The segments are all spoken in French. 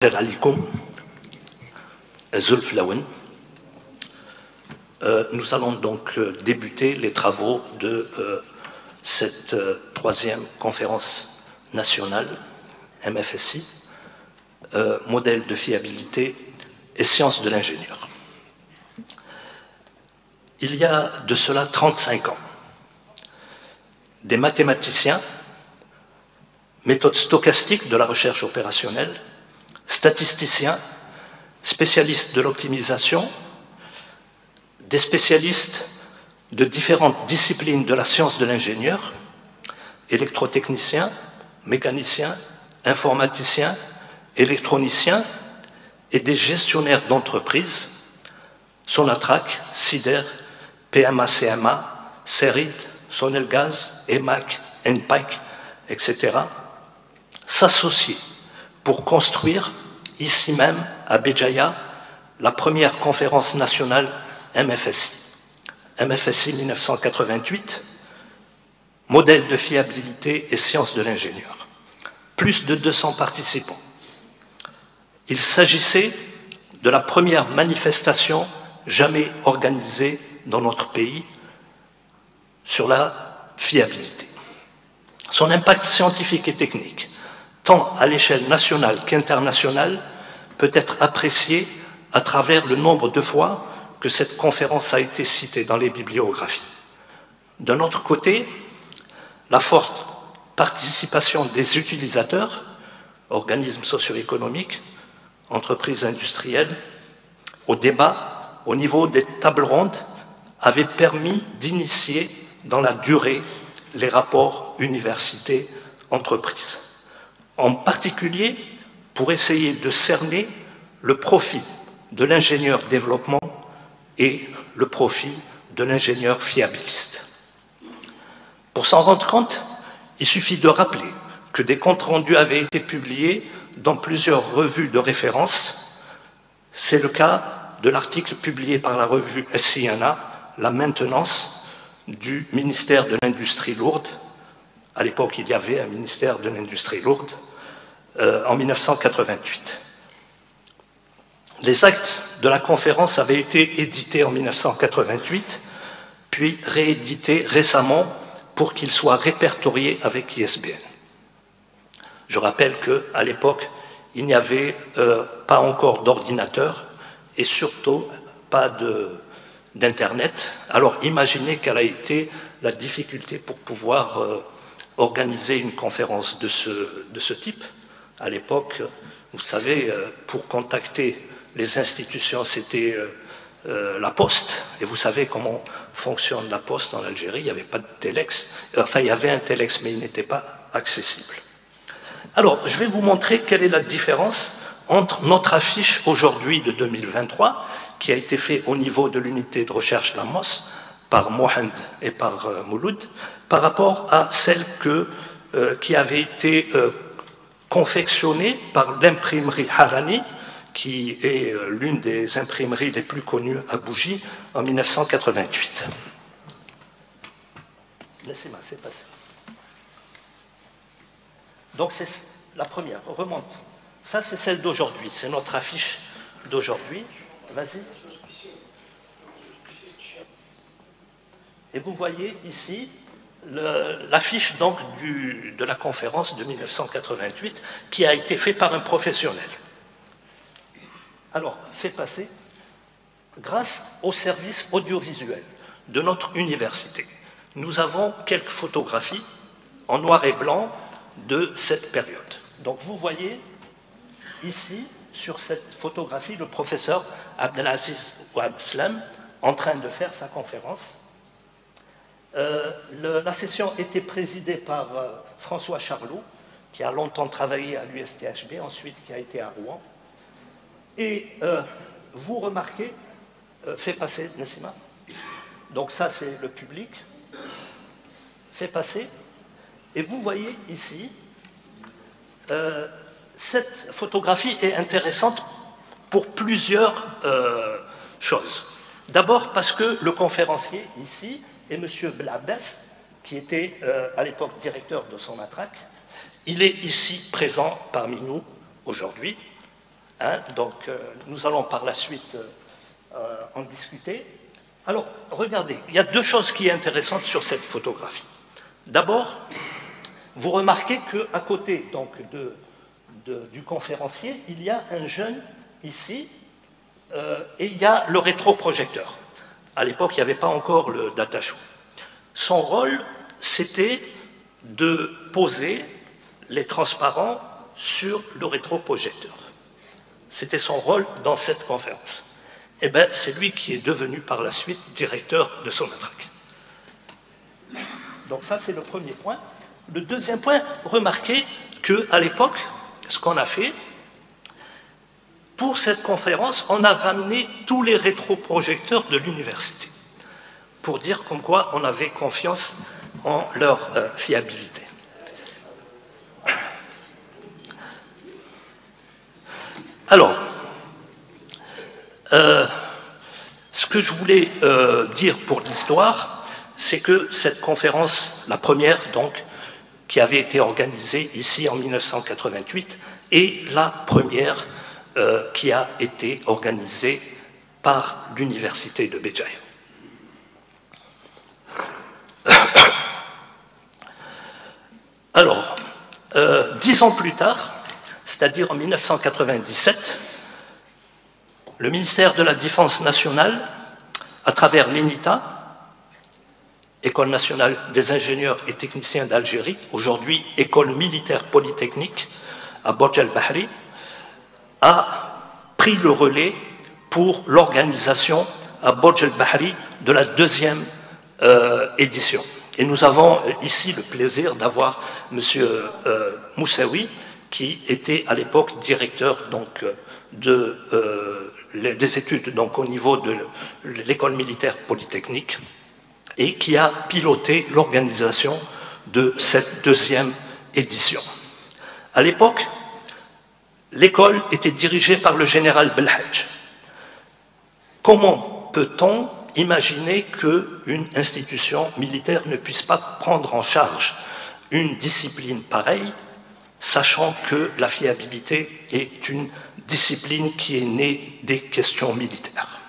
عليكم Zulf Lawen. Nous allons donc débuter les travaux de cette troisième conférence nationale MFSI, modèle de fiabilité et sciences de l'ingénieur. Il y a de cela 35 ans, des mathématiciens, méthodes stochastiques de la recherche opérationnelle, statisticiens, spécialistes de l'optimisation, des spécialistes de différentes disciplines de la science de l'ingénieur, électrotechniciens, mécaniciens, informaticiens, électroniciens et des gestionnaires d'entreprises, Sonatrach, SIDER, PMA-CMA, CERID, Sonelgaz, EMAC, NPAC, etc., s'associer pour construire, ici même, à Béjaïa, la première conférence nationale MFSI. MFSI 1988, modèle de fiabilité et sciences de l'ingénieur. Plus de 200 participants. Il s'agissait de la première manifestation jamais organisée dans notre pays sur la fiabilité. Son impact scientifique et technique, tant à l'échelle nationale qu'internationale, peut être apprécié à travers le nombre de fois que cette conférence a été citée dans les bibliographies. D'un autre côté, la forte participation des utilisateurs, organismes socio-économiques, entreprises industrielles, au débat, au niveau des tables rondes, avait permis d'initier dans la durée les rapports université-entreprise. En particulier pour essayer de cerner le profil de l'ingénieur développement et le profil de l'ingénieur fiabiliste. Pour s'en rendre compte, il suffit de rappeler que des comptes rendus avaient été publiés dans plusieurs revues de référence. C'est le cas de l'article publié par la revue SINA, La maintenance du ministère de l'Industrie lourde. À l'époque, il y avait un ministère de l'Industrie lourde, en 1988. Les actes de la conférence avaient été édités en 1988, puis réédités récemment pour qu'ils soient répertoriés avec ISBN. Je rappelle qu'à l'époque, il n'y avait pas encore d'ordinateur et surtout pas d'Internet. Alors imaginez quelle a été la difficulté pour pouvoir organiser une conférence de ce type. À l'époque, vous savez, pour contacter les institutions, c'était la poste. Et vous savez comment fonctionne la poste en Algérie. Il n'y avait pas de téléx. Enfin, il y avait un téléx, mais il n'était pas accessible. Alors, je vais vous montrer quelle est la différence entre notre affiche aujourd'hui de 2023, qui a été faite au niveau de l'unité de recherche LAMOS, par Mohand et par Mouloud, par rapport à celle qui avait été confectionnée par l'imprimerie Harani, qui est l'une des imprimeries les plus connues à Bougie, en 1988. Laissez-moi, fais passer. Donc c'est la première, remonte. Ça c'est celle d'aujourd'hui, c'est notre affiche d'aujourd'hui. Vas-y. Et vous voyez ici l'affiche donc de la conférence de 1988 qui a été faite par un professionnel. Alors, fait passer, grâce au service audiovisuel de notre université, nous avons quelques photographies en noir et blanc de cette période. Donc vous voyez ici, sur cette photographie, le professeur Abdelaziz Ouabslam en train de faire sa conférence. La session était présidée par François Charlot, qui a longtemps travaillé à l'USTHB, ensuite qui a été à Rouen. Et vous remarquez, fait passer, Nassima, donc ça c'est le public, fait passer, et vous voyez ici, cette photographie est intéressante pour plusieurs choses. D'abord parce que le conférencier ici est M. Blabès, qui était à l'époque directeur de Sonatrach. Il est ici présent parmi nous aujourd'hui. Hein, donc, nous allons par la suite en discuter. Alors, regardez, il y a deux choses qui sont intéressantes sur cette photographie. D'abord, vous remarquez qu'à côté donc, du conférencier, il y a un jeune ici, et il y a le rétroprojecteur. À l'époque, il n'y avait pas encore le data show. Son rôle, c'était de poser les transparents sur le rétroprojecteur. C'était son rôle dans cette conférence. Eh bien, c'est lui qui est devenu par la suite directeur de Sonatrach. Donc ça, c'est le premier point. Le deuxième point, remarquez qu'à l'époque, ce qu'on a fait, pour cette conférence, on a ramené tous les rétroprojecteurs de l'université pour dire comme quoi on avait confiance en leur fiabilité. Alors, ce que je voulais dire pour l'histoire, c'est que cette conférence, la première donc, qui avait été organisée ici en 1988, est la première qui a été organisée par l'université de Béjaïa. Alors, 10 ans plus tard, c'est-à-dire en 1997, le ministère de la Défense nationale, à travers l'ENITA, École nationale des ingénieurs et techniciens d'Algérie, aujourd'hui École militaire polytechnique à Bodj el-Bahri, a pris le relais pour l'organisation à Bodj el-Bahri de la deuxième édition. Et nous avons ici le plaisir d'avoir M. Moussaoui, qui était à l'époque directeur donc, des études donc, au niveau de l'école militaire polytechnique et qui a piloté l'organisation de cette deuxième édition. À l'époque, l'école était dirigée par le général Belhadj. Comment peut-on imaginer qu'une institution militaire ne puisse pas prendre en charge une discipline pareille, sachant que la fiabilité est une discipline qui est née des questions militaires?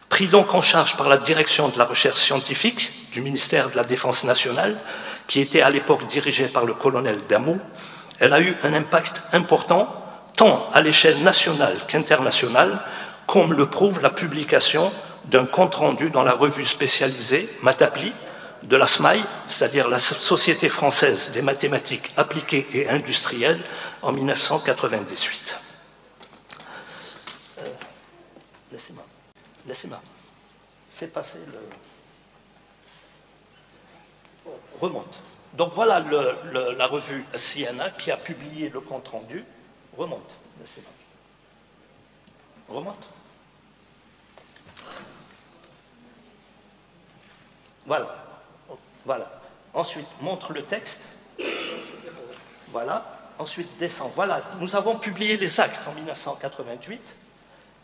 Pris donc en charge par la direction de la recherche scientifique du ministère de la Défense nationale, qui était à l'époque dirigée par le colonel Damou, elle a eu un impact important, tant à l'échelle nationale qu'internationale, comme le prouve la publication d'un compte-rendu dans la revue spécialisée Matapli de la SMAI, c'est-à-dire la Société française des mathématiques appliquées et industrielles, en 1998. Laissez-moi. Fais passer le... Remonte. Donc voilà la revue Siena qui a publié le compte-rendu. Remonte. Laissez-moi. Remonte. Voilà. Voilà. Ensuite, montre le texte. Voilà. Ensuite, descend. Voilà. Nous avons publié les actes en 1988.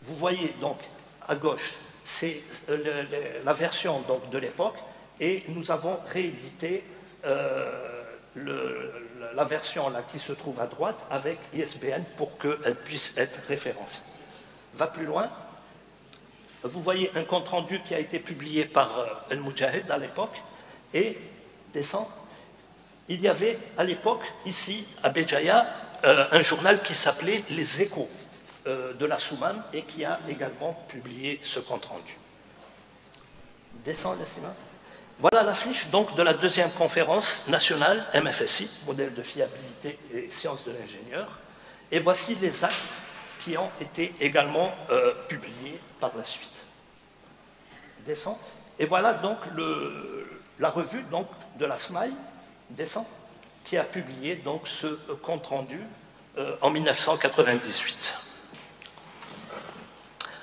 Vous voyez donc à gauche, c'est la version donc, de l'époque, et nous avons réédité la version là, qui se trouve à droite avec ISBN pour qu'elle puisse être référencée. Va plus loin. Vous voyez un compte-rendu qui a été publié par El Moudjahid à l'époque, et descend. Il y avait à l'époque, ici, à Béjaïa, un journal qui s'appelait Les Échos de la Soumane et qui a également publié ce compte-rendu. Descends, laissez-moi. Voilà la fiche donc de la deuxième conférence nationale MFSI, modèle de fiabilité et sciences de l'ingénieur. Et voici les actes qui ont été également publiés par la suite. Descends. Et voilà donc la revue donc, de la SMAI, descend, qui a publié donc ce compte-rendu en 1998.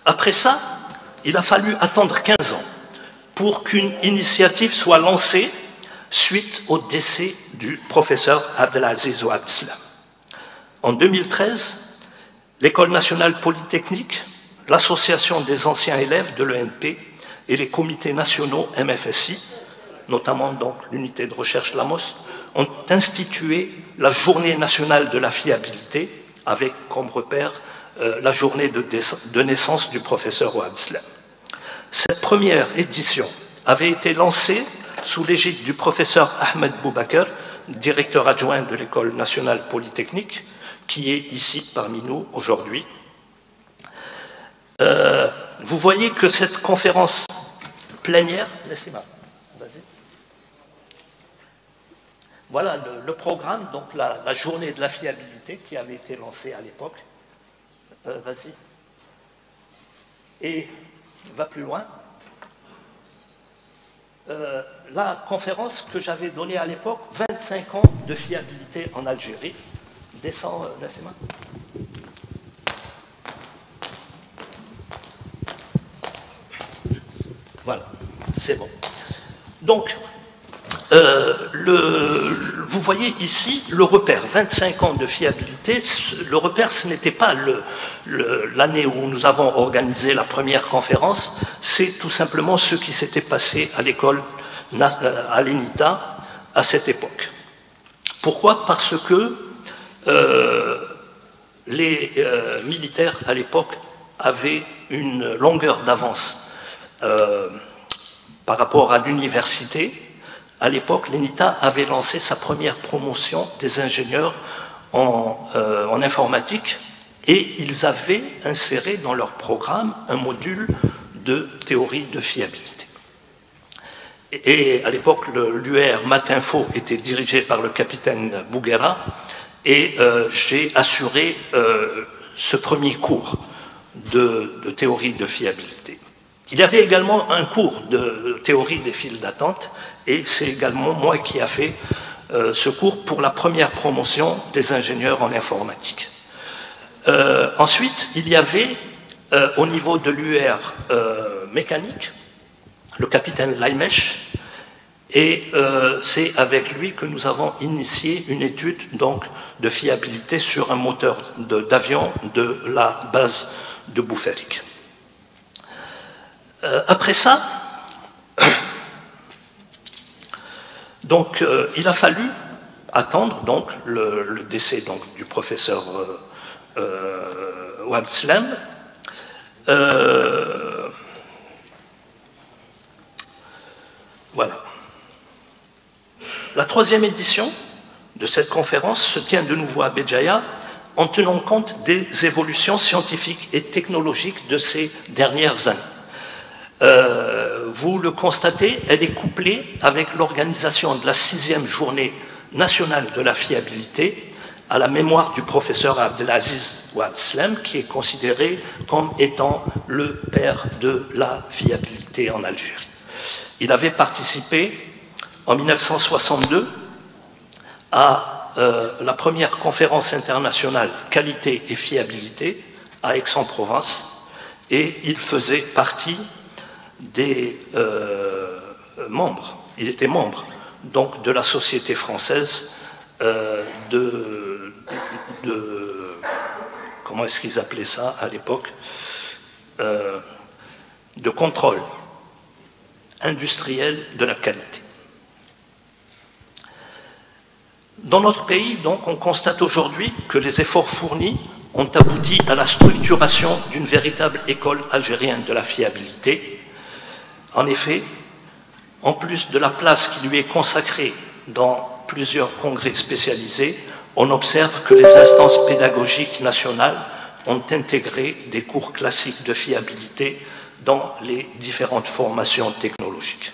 Après ça, il a fallu attendre 15 ans pour qu'une initiative soit lancée suite au décès du professeur Abdelaziz Ouabdeslam. En 2013, l'École nationale polytechnique, l'Association des anciens élèves de l'ENP et les comités nationaux MFSI, notamment donc l'unité de recherche LAMOS, ont institué la Journée nationale de la fiabilité avec comme repère la journée de naissance du professeur Wahab Slam. Cette première édition avait été lancée sous l'égide du professeur Ahmed Boubaker, directeur adjoint de l'École nationale polytechnique, qui est ici parmi nous aujourd'hui. Vous voyez que cette conférence plénière, laissez-moi, vas-y. Voilà le programme, donc la journée de la fiabilité qui avait été lancée à l'époque. Vas-y. Et va plus loin. La conférence que j'avais donnée à l'époque, 25 ans de fiabilité en Algérie. Descends, laissez-moi. Voilà, c'est bon. Donc, vous voyez ici le repère, 25 ans de fiabilité. Le repère, ce n'était pas l'année où nous avons organisé la première conférence, c'est tout simplement ce qui s'était passé à l'école, à l'ENITA, à cette époque. Pourquoi? Parce que les militaires, à l'époque, avaient une longueur d'avance par rapport à l'université. À l'époque, l'ENITA avait lancé sa première promotion des ingénieurs en informatique et ils avaient inséré dans leur programme un module de théorie de fiabilité. Et à l'époque, l'UR Matinfo était dirigé par le capitaine Bouguera et j'ai assuré ce premier cours de théorie de fiabilité. Il y avait également un cours de théorie des files d'attente et c'est également moi qui ai fait ce cours pour la première promotion des ingénieurs en informatique. Ensuite, il y avait au niveau de l'UR mécanique le capitaine Laimesh et c'est avec lui que nous avons initié une étude donc, de fiabilité sur un moteur d'avion de la base de Bouferik. Après ça, donc, il a fallu attendre donc, le décès donc, du professeur Wahab Slam. Voilà. La troisième édition de cette conférence se tient de nouveau à Béjaïa en tenant compte des évolutions scientifiques et technologiques de ces dernières années. Vous le constatez, elle est couplée avec l'organisation de la 6e journée nationale de la fiabilité à la mémoire du professeur Abdelaziz Wahab Slam, qui est considéré comme étant le père de la fiabilité en Algérie. Il avait participé en 1962 à la première conférence internationale qualité et fiabilité à Aix-en-Provence et il faisait partie des membres, il était membre donc de la Société française comment est-ce qu'ils appelaient ça à l'époque, de contrôle industriel de la qualité. Dans notre pays, donc, on constate aujourd'hui que les efforts fournis ont abouti à la structuration d'une véritable école algérienne de la fiabilité. En effet, en plus de la place qui lui est consacrée dans plusieurs congrès spécialisés, on observe que les instances pédagogiques nationales ont intégré des cours classiques de fiabilité dans les différentes formations technologiques.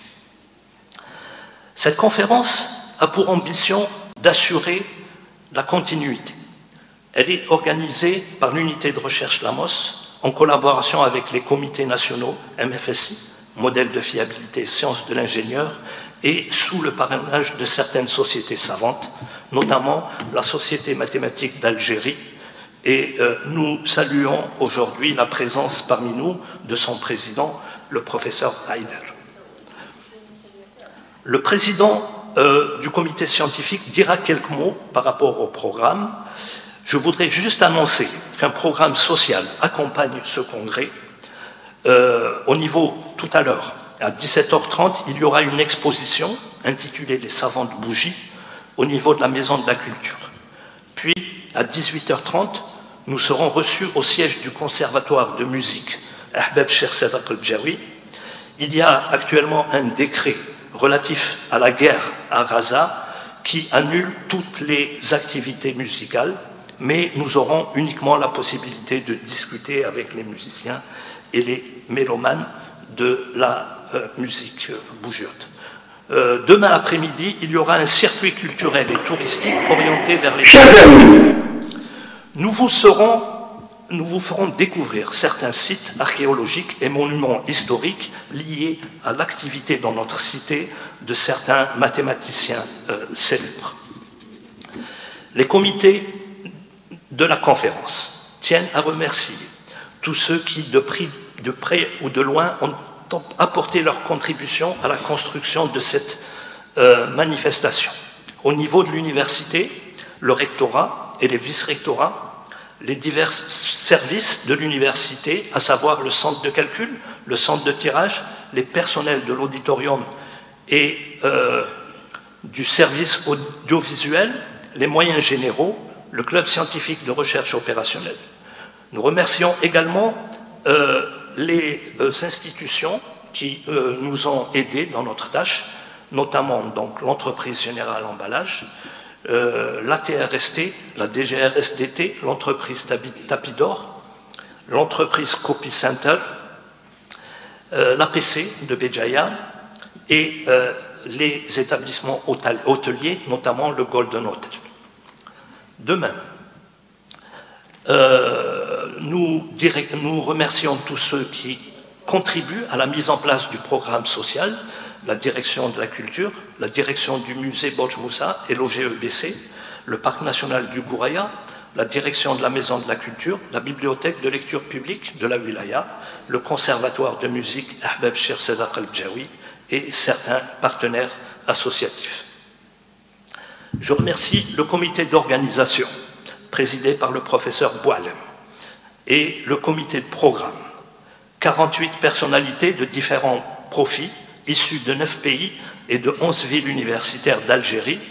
Cette conférence a pour ambition d'assurer la continuité. Elle est organisée par l'unité de recherche LAMOS en collaboration avec les comités nationaux MFSI, modèle de fiabilité sciences de l'ingénieur, et sous le parrainage de certaines sociétés savantes, notamment la Société mathématique d'Algérie, et nous saluons aujourd'hui la présence parmi nous de son président, le professeur Haïder. Le président du comité scientifique dira quelques mots par rapport au programme. Je voudrais juste annoncer qu'un programme social accompagne ce congrès. Au niveau, tout à l'heure, à 17h30, il y aura une exposition intitulée « Les savantes bougies » au niveau de la Maison de la Culture. Puis, à 18h30, nous serons reçus au siège du Conservatoire de musique Ahbab Cheikh Sadak El-Bjawi. Il y a actuellement un décret relatif à la guerre à Gaza qui annule toutes les activités musicales, mais nous aurons uniquement la possibilité de discuter avec les musiciens et les mélomanes de la musique bougiote. Demain après-midi, il y aura un circuit culturel et touristique orienté vers les... Nous vous ferons découvrir certains sites archéologiques et monuments historiques liés à l'activité dans notre cité de certains mathématiciens célèbres. Les comités de la conférence tiennent à remercier tous ceux qui, de près ou de loin, ont apporté leur contribution à la construction de cette manifestation. Au niveau de l'université, le rectorat et les vice-rectorats, les divers services de l'université, à savoir le centre de calcul, le centre de tirage, les personnels de l'auditorium et du service audiovisuel, les moyens généraux, le club scientifique de recherche opérationnelle. Nous remercions également les institutions qui nous ont aidés dans notre tâche, notamment donc l'entreprise Générale Emballage, l'ATRST, la DGRSDT, l'entreprise Tapidor, l'entreprise Copy Center, l'APC de Béjaïa et les établissements hôteliers, notamment le Golden Hotel. De même, nous remercions tous ceux qui contribuent à la mise en place du programme social, la direction de la culture, la direction du musée Bodj Moussa et l'OGEBC, le parc national du Gouraya, la direction de la maison de la culture, la bibliothèque de lecture publique de la Wilaya, le conservatoire de musique Ahbab Cheikh Sadak El-Bjawi et certains partenaires associatifs. Je remercie le comité d'organisation présidé par le professeur Boualem et le comité de programme, 48 personnalités de différents profils issus de 9 pays et de 11 villes universitaires d'Algérie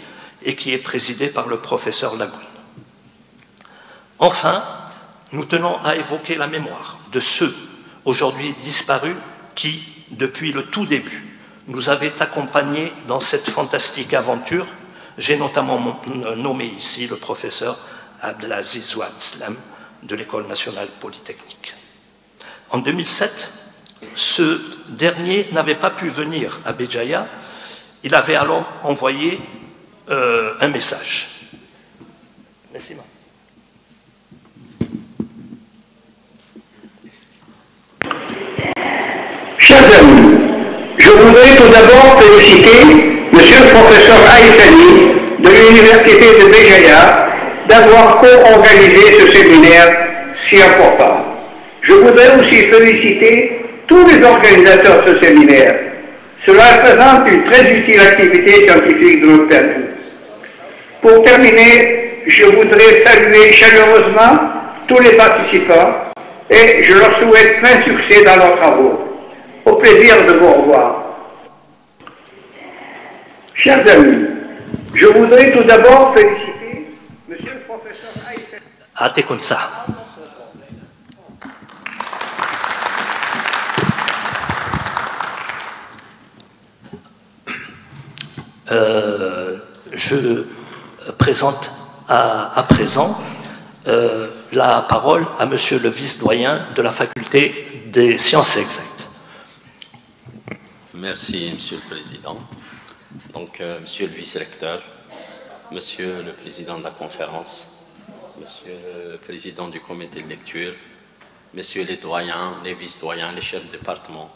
et qui est présidé par le professeur Lagoun. Enfin, nous tenons à évoquer la mémoire de ceux aujourd'hui disparus qui, depuis le tout début, nous avaient accompagnés dans cette fantastique aventure. J'ai notamment nommé ici le professeur Abdelaziz Ouad Slam de l'École nationale polytechnique. En 2007, ce dernier n'avait pas pu venir à Béjaïa. Il avait alors envoyé un message. Merci. Chers amis, je voudrais tout d'abord féliciter Monsieur le professeur Aïssani de l'Université de Béjaïa d'avoir co-organisé ce séminaire si important. Je voudrais aussi féliciter tous les organisateurs de ce séminaire. Cela représente une très utile activité scientifique de notre pays. Pour terminer, je voudrais saluer chaleureusement tous les participants et je leur souhaite plein succès dans leurs travaux. Au plaisir de vous revoir. Chers amis, je voudrais tout d'abord féliciter Monsieur le professeur Aïssani. Je présente à présent la parole à Monsieur le vice-doyen de la faculté des sciences exactes. Merci, Monsieur le Président. Donc, Monsieur le vice-recteur, Monsieur le Président de la conférence, Monsieur le Président du comité de lecture, Messieurs les doyens, les vice-doyens, les chefs de département,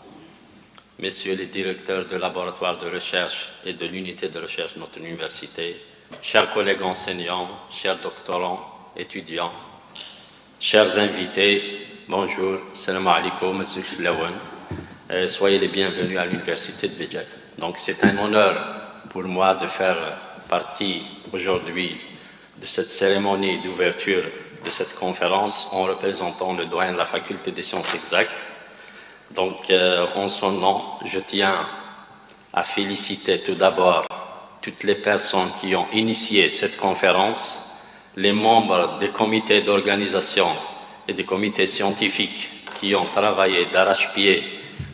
Messieurs les directeurs de laboratoire de recherche et de l'unité de recherche de notre université, chers collègues enseignants, chers doctorants, étudiants, chers invités, bonjour, salam alaikum, Monsieur Flaouen. Soyez les bienvenus à l'université de Béjaïa. Donc c'est un honneur pour moi de faire partie aujourd'hui de cette cérémonie d'ouverture de cette conférence en représentant le doyen de la faculté des sciences exactes. Donc en son nom, je tiens à féliciter tout d'abord toutes les personnes qui ont initié cette conférence, les membres des comités d'organisation et des comités scientifiques qui ont travaillé d'arrache-pied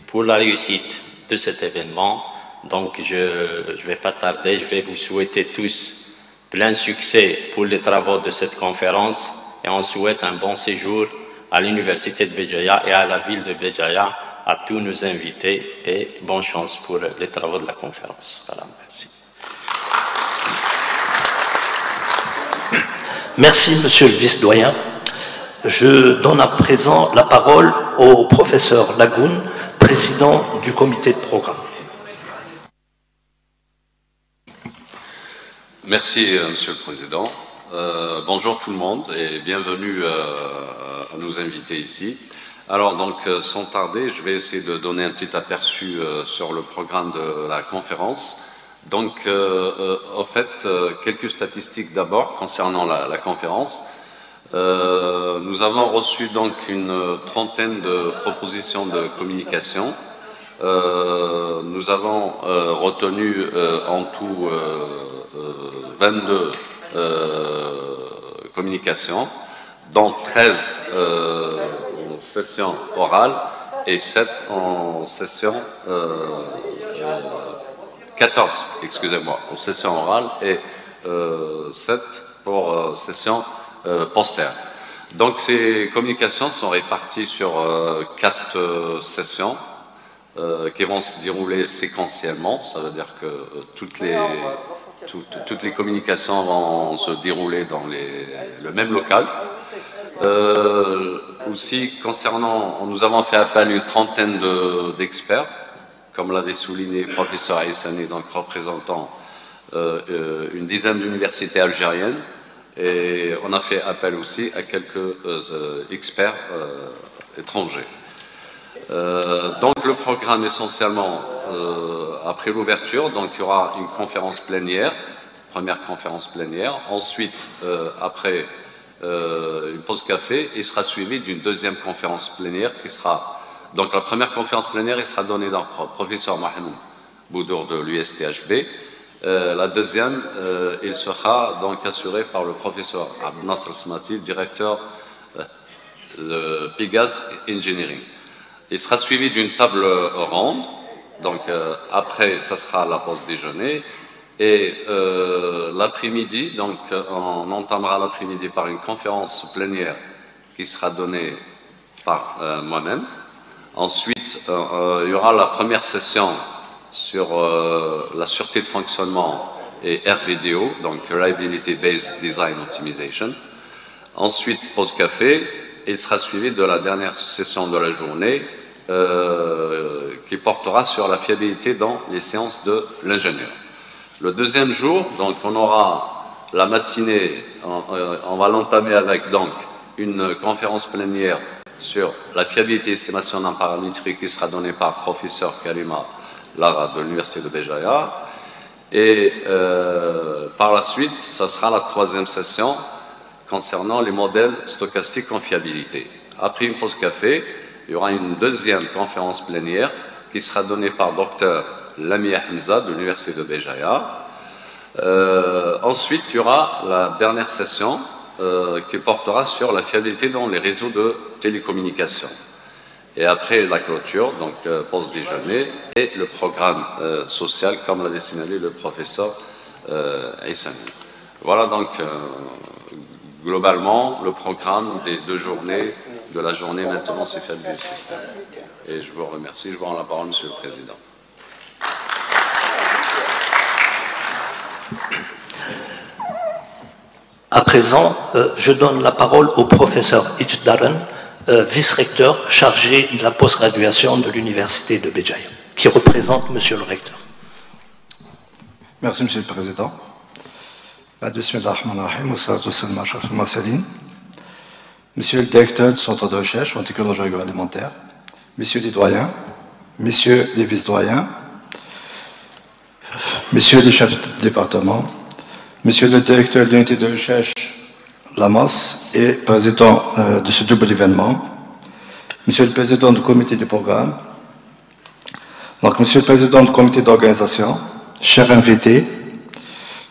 pour la réussite de cet événement. Donc je ne vais pas tarder, je vais vous souhaiter tous plein succès pour les travaux de cette conférence et on souhaite un bon séjour à l'université de Béjaïa et à la ville de Béjaïa, à tous nos invités et bonne chance pour les travaux de la conférence. Voilà, merci. Merci, monsieur le vice-doyen. Je donne à présent la parole au professeur Lagoun, président du comité de programme. Merci, monsieur le président. Bonjour tout le monde et bienvenue à nos invités ici. Alors donc, sans tarder, je vais essayer de donner un petit aperçu sur le programme de la conférence. Donc, en fait, quelques statistiques d'abord concernant la conférence. Nous avons reçu donc une trentaine de propositions de communication. Nous avons retenu en tout 22 communications, dont 13 en session orale et 7 en session 14, excusez-moi, en session orale et 7 pour session postère. Donc ces communications sont réparties sur 4 sessions qui vont se dérouler séquentiellement. Ça veut dire que toutes les communications vont se dérouler dans le même local. Aussi, nous avons fait appel à une trentaine d'experts, comme l'avait souligné le professeur Aïssani, donc représentant une dizaine d'universités algériennes, et on a fait appel aussi à quelques experts étrangers. Donc le programme essentiellement, après l'ouverture, donc il y aura une conférence plénière, première conférence plénière, ensuite après une pause café, il sera suivi d'une deuxième conférence plénière qui sera, donc la première conférence plénière il sera donnée par le professeur Mohamed Boudour de l'USTHB, la deuxième il sera donc assuré par le professeur Abd Nasr Smati, directeur de Pegas Engineering. Il sera suivi d'une table ronde, donc après, ça sera la pause déjeuner, et l'après-midi, donc on entamera l'après-midi par une conférence plénière qui sera donnée par moi-même. Ensuite, il y aura la première session sur la sûreté de fonctionnement et RBDO, donc Reliability Based Design Optimization. Ensuite, pause café. Il sera suivi de la dernière session de la journée qui portera sur la fiabilité dans les séances de l'ingénieur. Le deuxième jour, donc on aura la matinée, on va l'entamer avec donc une conférence plénière sur la fiabilité et estimation d'un paramétrique qui sera donnée par le professeur Kalima Lara de l'université de Béjaïa. Et par la suite, ça sera la troisième session concernant les modèles stochastiques en fiabilité. Après une pause café, il y aura une deuxième conférence plénière qui sera donnée par le docteur Lamia Hamza de l'université de Béjaïa. Ensuite, il y aura la dernière session qui portera sur la fiabilité dans les réseaux de télécommunications. Et après la clôture, donc pause déjeuner, et le programme social, comme l'avait signalé le professeur Aïssani. Voilà donc globalement le programme des 2 journées, de la journée maintenance et fiabilité du système. Et je vous remercie. Je vous rends la parole, Monsieur le Président. À présent, je donne la parole au professeur Ijdaren, vice-recteur chargé de la post-graduation de l'université de Béjaïa, qui représente Monsieur le recteur. Merci, Monsieur le Président. Monsieur le directeur du Centre de recherche en technologie agroalimentaire, Messieurs les doyens, Messieurs les vice-doyens, Messieurs les chefs de département, Monsieur le directeur de l'unité de recherche Lamos et président de ce double événement, Monsieur le président du comité du programme, donc Monsieur le président du comité d'organisation, chers invités,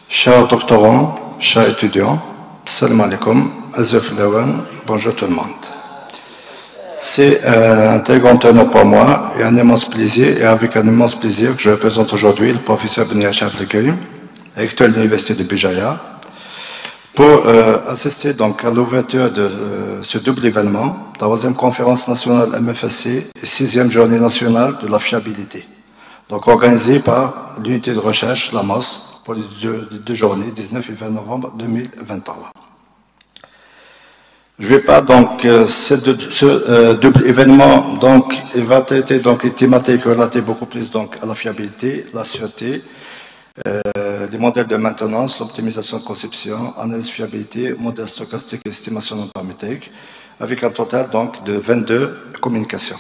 chers doctorants, chers étudiants, Salam alaikum. Azef Lawan. Bonjour tout le monde. C'est un très grand honneur pour moi et un immense plaisir, et avec un immense plaisir que je représente aujourd'hui le professeur Beni Hacham Abdelkarim, recteur de l'Université de Béjaïa, pour assister donc à l'ouverture de ce double événement, la 3e conférence nationale MFSC et 6e journée nationale de la fiabilité, donc organisée par l'unité de recherche, la MOS, pour les deux journées, 19 et 20 novembre 2023. Je ne vais pas donc, ce double événement donc, va traiter donc, les thématiques relatées beaucoup plus donc, à la fiabilité, la sûreté, les modèles de maintenance, l'optimisation de conception, analyse fiabilité, modèle stochastique et estimation non paramétrique, avec un total donc, de 22 communications.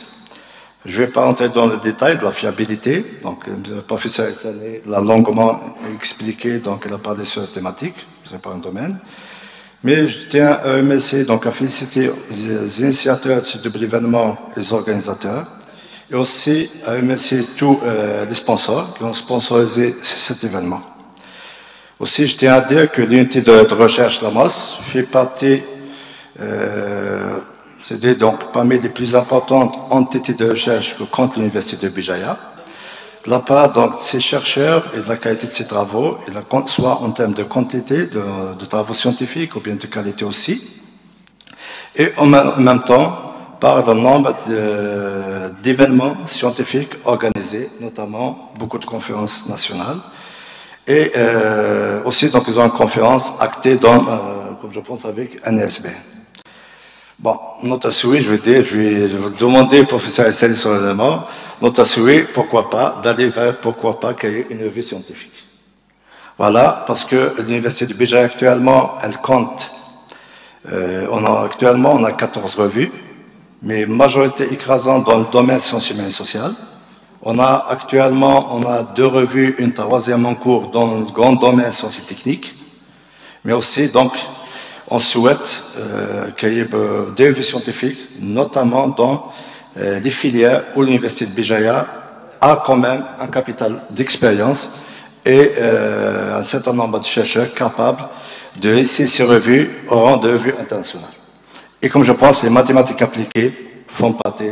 Je ne vais pas entrer dans le détail de la fiabilité, donc le professeur Essani l'a longuement expliqué, donc il a parlé sur la thématique, ce n'est pas un domaine. Mais je tiens à remercier, donc à féliciter les initiateurs de ce double événement et les organisateurs, et aussi à remercier tous les sponsors qui ont sponsorisé cet événement. Aussi, je tiens à dire que l'unité de recherche LAMOS fait partie, c'est donc parmi les plus importantes entités de recherche que compte l'Université de Béjaïa. De la part donc, de ces chercheurs et de la qualité de ces travaux, et soit en termes de quantité de travaux scientifiques ou bien de qualité aussi, et en même temps par le nombre d'événements scientifiques organisés, notamment beaucoup de conférences nationales, et aussi donc ils ont une conférence actée dans, comme je pense avec NSBN. Bon, notre souhait, je vais demander au professeur Essani sur l'élément, notre souhait, pourquoi pas, d'aller vers, pourquoi pas, créer une revue scientifique. Voilà, parce que l'Université de Béjaïa actuellement, elle compte, actuellement, on a 14 revues, mais majorité écrasante dans le domaine sciences humaines et sociales. Actuellement, on a 2 revues, une 3e en cours dans le grand domaine sciences et techniques, mais aussi, donc, on souhaite créer des revues scientifiques, notamment dans les filières où l'Université de Béjaïa a quand même un capital d'expérience et un certain nombre de chercheurs capables de laisser ces revues au rang de revues internationales. Et comme je pense, les mathématiques appliquées font partie.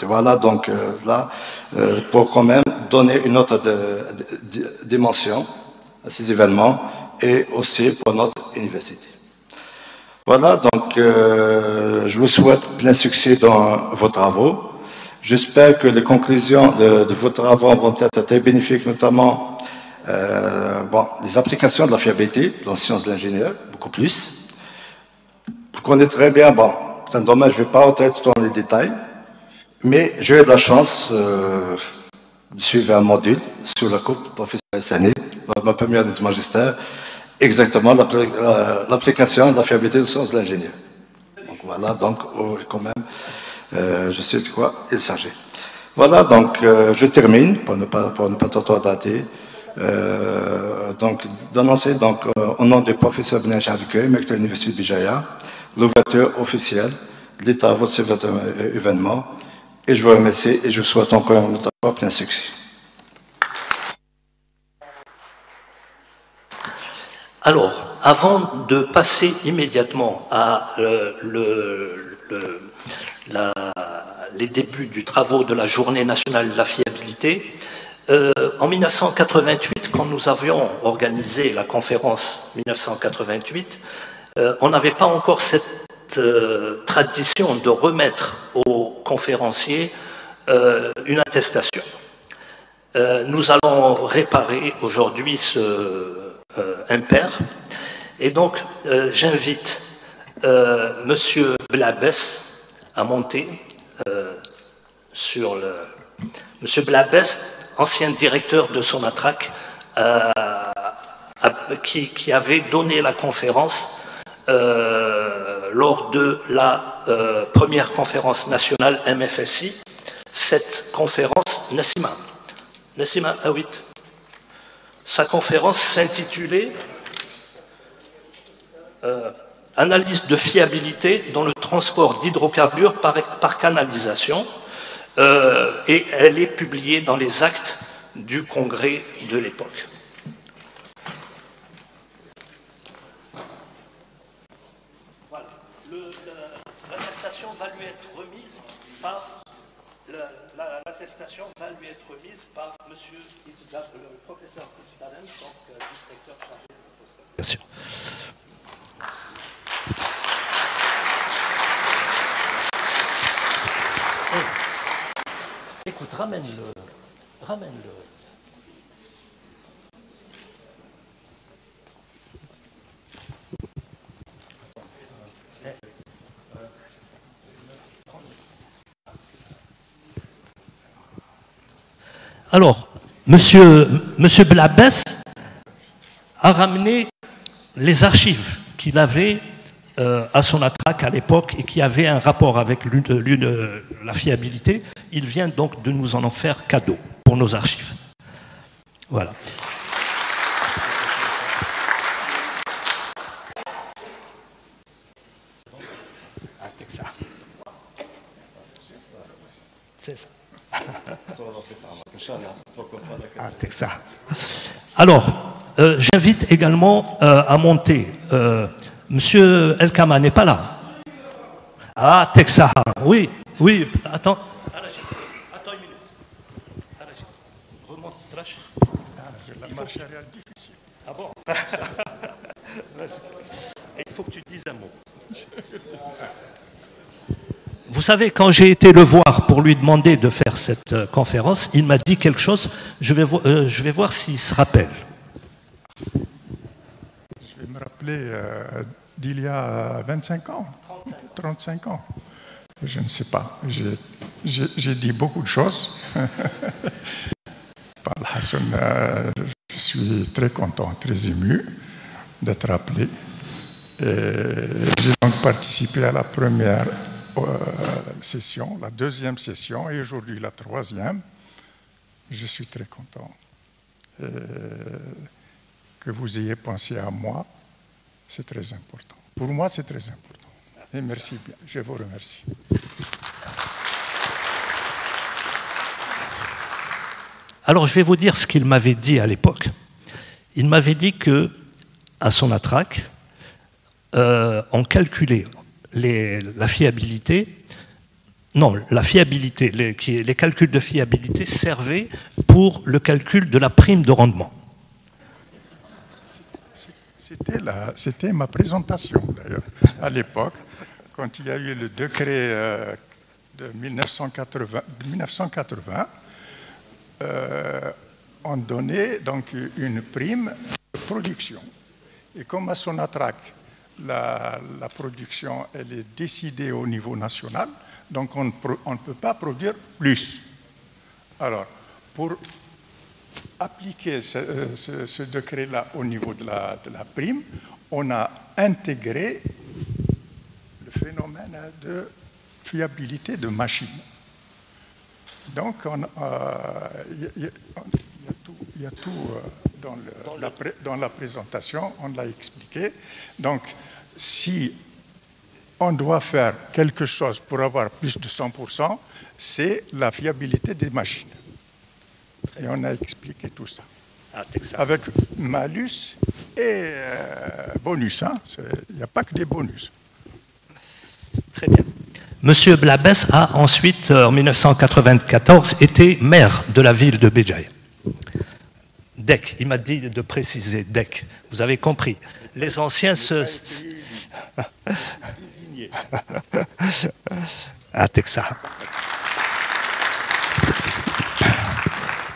Voilà, donc là, pour quand même donner une autre dimension à ces événements, et aussi pour notre université. Voilà, donc je vous souhaite plein succès dans vos travaux. J'espère que les conclusions de vos travaux vont être très bénéfiques, notamment les applications de la fiabilité dans les sciences de l'ingénieur, beaucoup plus. Je connais très bien, c'est un domaine, je ne vais pas entrer dans les détails, mais j'ai eu de la chance de suivre un module sur la coupe du professeur Essani, ma première année de magistère, exactement l'application de la fiabilité des sciences de l'ingénieur. Donc voilà, donc quand même, je sais de quoi il s'agit. Voilà, donc je termine, pour ne pas trop dater, donc d'annoncer donc au nom du professeur Beni Hacham Abdelkarim, recteur de l'Université de Béjaïa, l'ouverture officielle des travaux de cet événement. Et je vous remercie et je vous souhaite encore un autre fois plein succès. Alors, avant de passer immédiatement à les débuts du travaux de la Journée nationale de la fiabilité, en 1988, quand nous avions organisé la conférence 1988, on n'avait pas encore cette tradition de remettre aux conférenciers une attestation. Nous allons réparer aujourd'hui ce impair, et donc j'invite Monsieur Blabès à monter sur le... Monsieur Blabès, ancien directeur de Sonatrach, qui avait donné la conférence lors de la première conférence nationale MFSI. Cette conférence, Nassima Awit, sa conférence s'intitulait Analyse de fiabilité dans le transport d'hydrocarbures par canalisation, et elle est publiée dans les actes du congrès de l'époque. remise par l'attestation va lui être remise par monsieur le professeur Itzadem, donc l'inspecteur chargé de l'attestation. Écoute, ramène-le. Alors, monsieur Blabès a ramené les archives qu'il avait à son attraque à l'époque et qui avaient un rapport avec la fiabilité. Il vient donc de nous en faire cadeau pour nos archives. Voilà. C'est ça. Alors, j'invite également à monter. Monsieur Elkama n'est pas là. Ah, Texas, oui, attends. Attends une minute. Remonte, trash. La marche arrière difficile. Ah bon? Il faut que tu dises un mot. Vous savez, quand j'ai été le voir pour lui demander de faire cette conférence, il m'a dit quelque chose. Je vais voir s'il se rappelle. Je vais me rappeler d'il y a 25 ans, 35 ans. Je ne sais pas. J'ai dit beaucoup de choses. Par Hassan, je suis très content, très ému d'être appelé. J'ai donc participé à la première session, la deuxième session et aujourd'hui la troisième. Je suis très content que vous ayez pensé à moi. C'est très important. Pour moi, c'est très important. Et merci bien. Je vous remercie. Alors, je vais vous dire ce qu'il m'avait dit à l'époque. Il m'avait dit que, à son attraque, on calculait la fiabilité. Non, la fiabilité, les calculs de fiabilité servaient pour le calcul de la prime de rendement. C'était ma présentation, d'ailleurs, à l'époque, quand il y a eu le décret de 1980, on donnait donc une prime de production. Et comme à Sonatrach, la production elle est décidée au niveau national, donc on ne peut pas produire plus. Alors, pour appliquer ce décret-là au niveau de la prime, on a intégré le phénomène de fiabilité de machine. Donc, il y a tout dans la présentation, on l'a expliqué. Donc, si on doit faire quelque chose pour avoir plus de 100%, c'est la fiabilité des machines. Et on a expliqué tout ça. Avec malus et bonus. Hein. Il n'y a pas que des bonus. Très bien. Monsieur Blabès a ensuite, en 1994, été maire de la ville de Béjaïa. DEC, il m'a dit de préciser DEC. Vous avez compris. Les anciens se... Ah, Texas.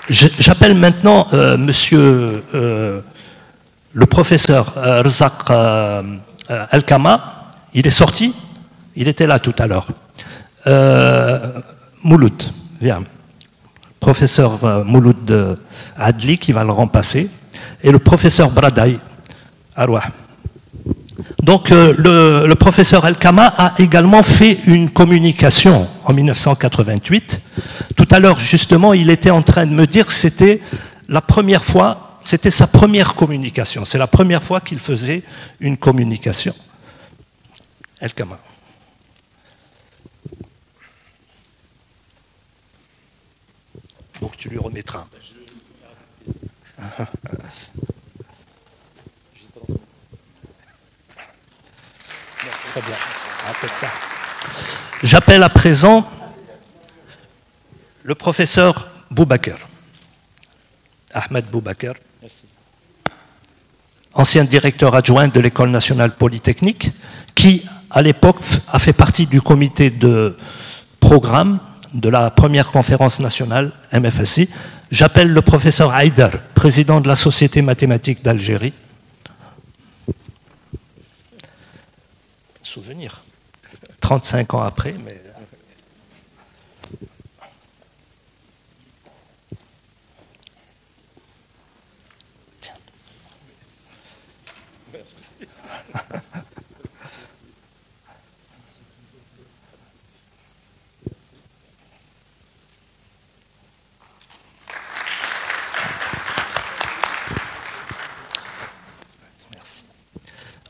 J'appelle maintenant monsieur le professeur Rzak Elkama. Il est sorti. Il était là tout à l'heure. Mouloud, viens. Professeur Mouloud Adli qui va le remplacer. Et le professeur Bradaï Arwah. Donc le professeur Elkama a également fait une communication en 1988. Tout à l'heure, justement, il était en train de me dire que c'était la première fois, c'était sa première communication. C'est la première fois qu'il faisait une communication. Elkama. Donc tu lui remettras. Merci. Très bien. À Texas. J'appelle à présent le professeur Boubaker, Ahmed Boubaker, ancien directeur adjoint de l'École nationale polytechnique, qui, à l'époque, a fait partie du comité de programme de la première conférence nationale MFSI. J'appelle le professeur Haïdar, président de la Société mathématique d'Algérie. Souvenir. 35 ans après, mais... Tiens. Merci.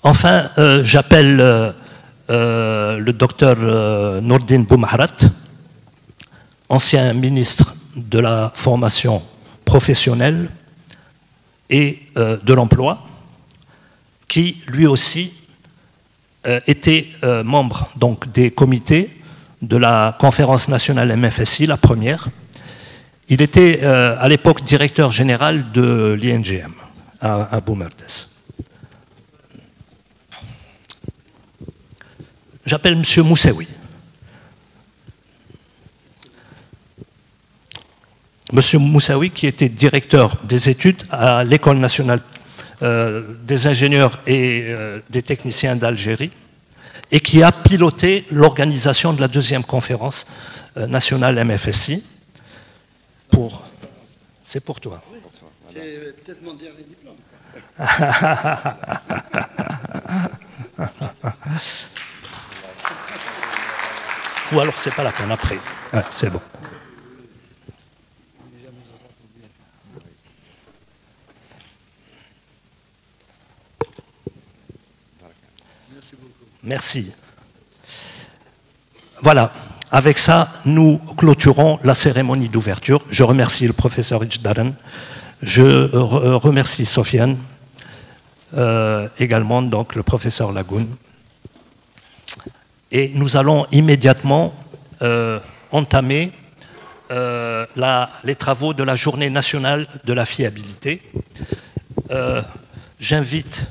Enfin, j'appelle le docteur Nourdine Boumahrat, ancien ministre de la formation professionnelle et de l'emploi, qui lui aussi était membre donc, des comités de la conférence nationale MFSI, la première. Il était à l'époque directeur général de l'INGM à Boumerdes. J'appelle M. Moussaoui. M. Moussaoui, qui était directeur des études à l'École nationale des ingénieurs et des techniciens d'Algérie, et qui a piloté l'organisation de la deuxième conférence nationale MFSI. C'est pour toi. C'est peut-être mon dernier diplôme. Ou alors c'est pas la peine après. Ah, c'est bon. Merci. Voilà. Avec ça, nous clôturons la cérémonie d'ouverture. Je remercie le professeur Ijdaren. Je remercie Sofiane. Également, donc, le professeur Lagoun. Et nous allons immédiatement entamer les travaux de la Journée nationale de la fiabilité. J'invite